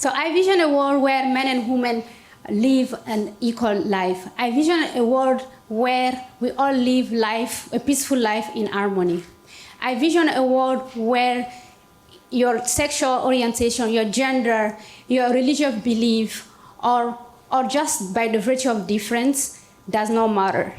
So I vision a world where men and women live an equal life. I vision a world where we all live life, a peaceful life in harmony. I vision a world where your sexual orientation, your gender, your religious belief, or just by the virtue of difference does not matter.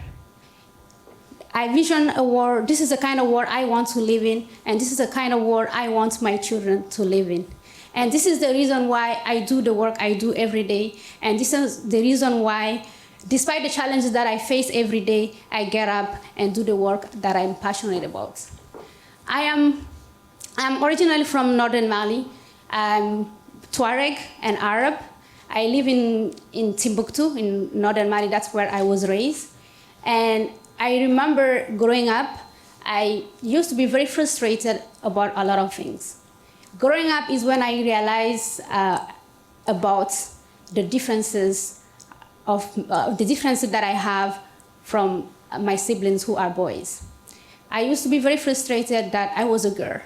I vision a world, this is the kind of world I want to live in, and this is the kind of world I want my children to live in. And this is the reason why I do the work I do every day, and this is the reason why, despite the challenges that I face every day, I get up and do the work that I'm passionate about. I'm originally from northern Mali. I'm Tuareg and Arab. I live in Timbuktu, in northern Mali. That's where I was raised. And I remember growing up, I used to be very frustrated about a lot of things. Growing up is when I realized about the differences that I have from my siblings who are boys. I used to be very frustrated that I was a girl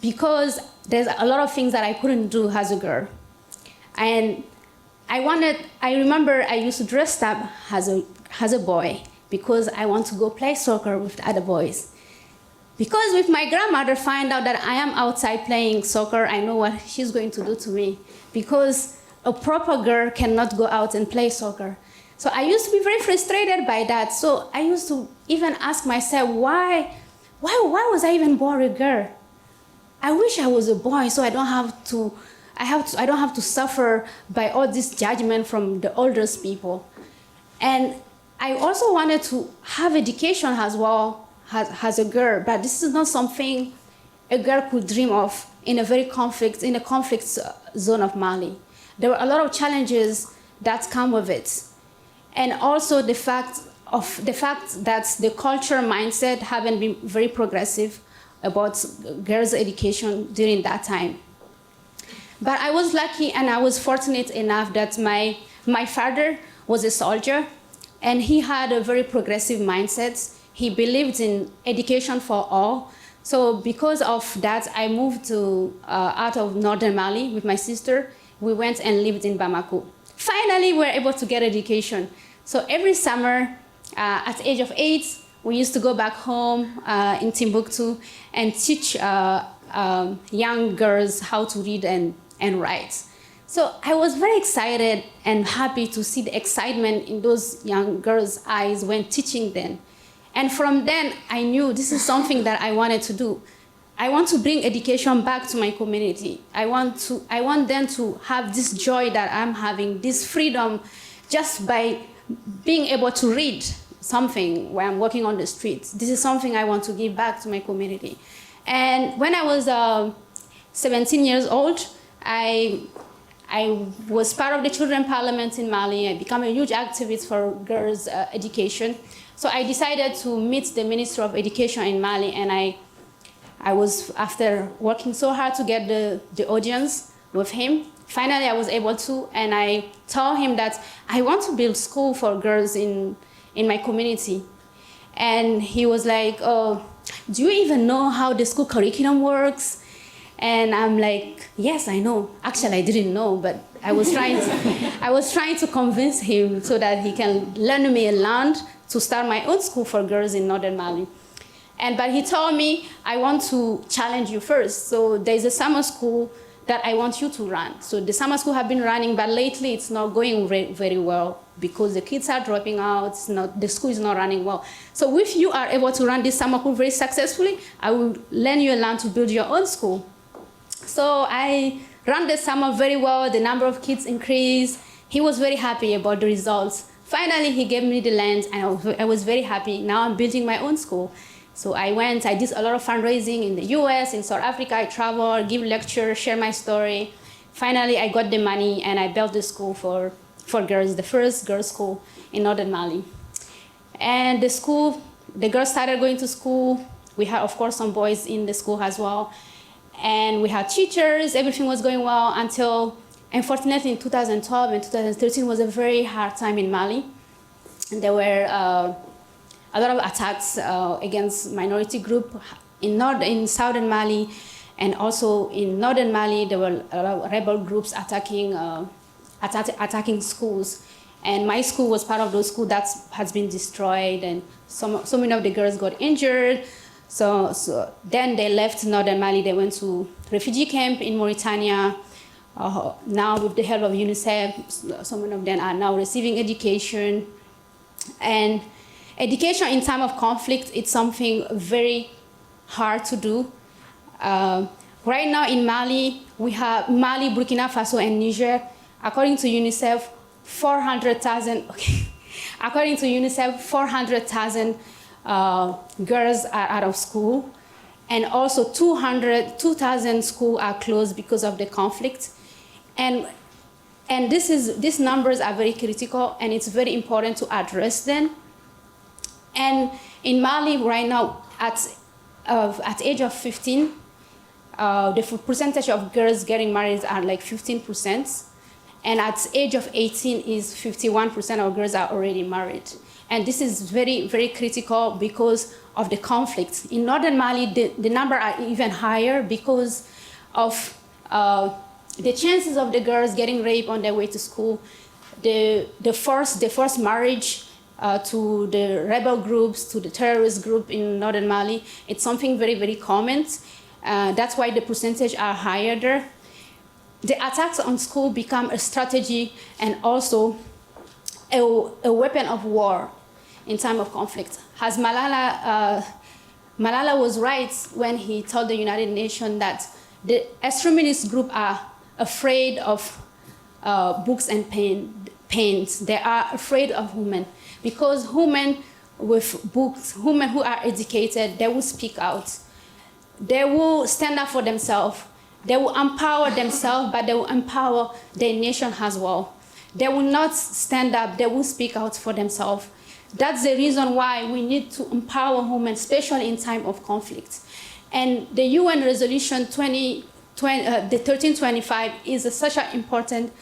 because there's a lot of things that I couldn't do as a girl. And I remember I used to dress up as a boy because I want to go play soccer with the other boys. Because if my grandmother find out that I am outside playing soccer, I know what she's going to do to me. Because a proper girl cannot go out and play soccer. So I used to be very frustrated by that. So I used to even ask myself, why was I even born a girl? I wish I was a boy so I don't have to suffer by all this judgment from the oldest people. And I also wanted to have education as well as a girl, but this is not something a girl could dream of in a conflict zone of Mali. There were a lot of challenges that come with it. And also the fact that the cultural mindset haven't been very progressive about girls' education during that time. But I was lucky and I was fortunate enough that my father was a soldier and he had a very progressive mindset. He believed in education for all. So because of that, I moved out of northern Mali with my sister. We went and lived in Bamako. Finally, we were able to get education. So every summer, at the age of 8, we used to go back home in Timbuktu and teach young girls how to read and write. So I was very excited and happy to see the excitement in those young girls' eyes when teaching them. And from then, I knew this is something that I wanted to do. I want to bring education back to my community. I want them to have this joy that I'm having, this freedom, just by being able to read something when I'm walking on the streets. This is something I want to give back to my community. And when I was 17 years old, I was part of the Children's Parliament in Mali. I became a huge activist for girls' education. So I decided to meet the Minister of Education in Mali, and I was, after working so hard to get the audience with him, finally I was able to, and I told him that I want to build school for girls in my community. And he was like, oh, do you even know how the school curriculum works? And I'm like, yes, I know. Actually, I didn't know, but I was trying to convince him so that he can lend me a land to start my own school for girls in northern Mali. But he told me, I want to challenge you first. So there's a summer school that I want you to run. So the summer school have been running, but lately it's not going very well because the kids are dropping out, the school is not running well. So if you are able to run this summer school very successfully, I will lend you a land to build your own school. So I ran the summer very well, the number of kids increased. He was very happy about the results. Finally, he gave me the land and I was very happy. Now I'm building my own school. So I did a lot of fundraising in the US, in South Africa. I traveled, give lectures, share my story. Finally, I got the money and I built the school for girls, the first girls' school in northern Mali. And the girls started going to school. We had, of course, some boys in the school as well. And we had teachers, everything was going well until, unfortunately, in 2012 and 2013 was a very hard time in Mali. And there were a lot of attacks against minority group in southern Mali. And also in northern Mali, there were a lot of rebel groups attacking schools. And my school was part of those schools that has been destroyed, and so many of the girls got injured. So then they left northern Mali. They went to refugee camp in Mauritania. Now with the help of UNICEF, so many of them are now receiving education. And education in time of conflict, it's something very hard to do. Right now in Mali, we have Mali, Burkina Faso, and Niger. According to UNICEF, 400,000 girls are out of school, and also 2,000 schools are closed because of the conflict. And these numbers are very critical, and it's very important to address them. And in Mali right now, at age of 15, the percentage of girls getting married are like 15%. And at age of 18 is 51% of girls are already married. And this is very, very critical because of the conflict. In northern Mali, the number are even higher because of the chances of the girls getting raped on their way to school, the forced marriage to the rebel groups, to the terrorist group in northern Mali. It's something very, very common. That's why the percentage are higher there. The attacks on school become a strategy and also a weapon of war in time of conflict. As Malala was right when he told the United Nations that the extremist group are afraid of books and pains. They are afraid of women because women with books, women who are educated, they will speak out. They will stand up for themselves. They will empower themselves, but they will empower their nation as well. They will not stand up, they will speak out for themselves. That's the reason why we need to empower women, especially in time of conflict. And the UN resolution 1325 is such an important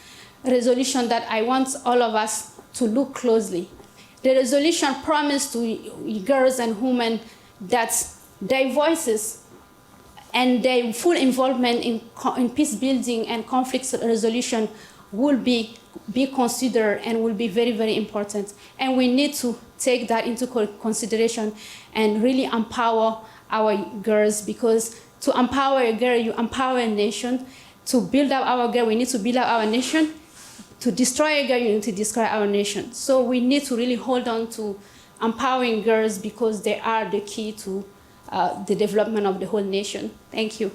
resolution that I want all of us to look closely. The resolution promised to girls and women that their voices and their full involvement in peace building and conflict resolution will be considered and will be very, very important. And we need to take that into consideration and really empower our girls, because to empower a girl, you empower a nation. To build up our girl, we need to build up our nation. To destroy a girl, you need to destroy our nation. So we need to really hold on to empowering girls because they are the key to the development of the whole nation. Thank you.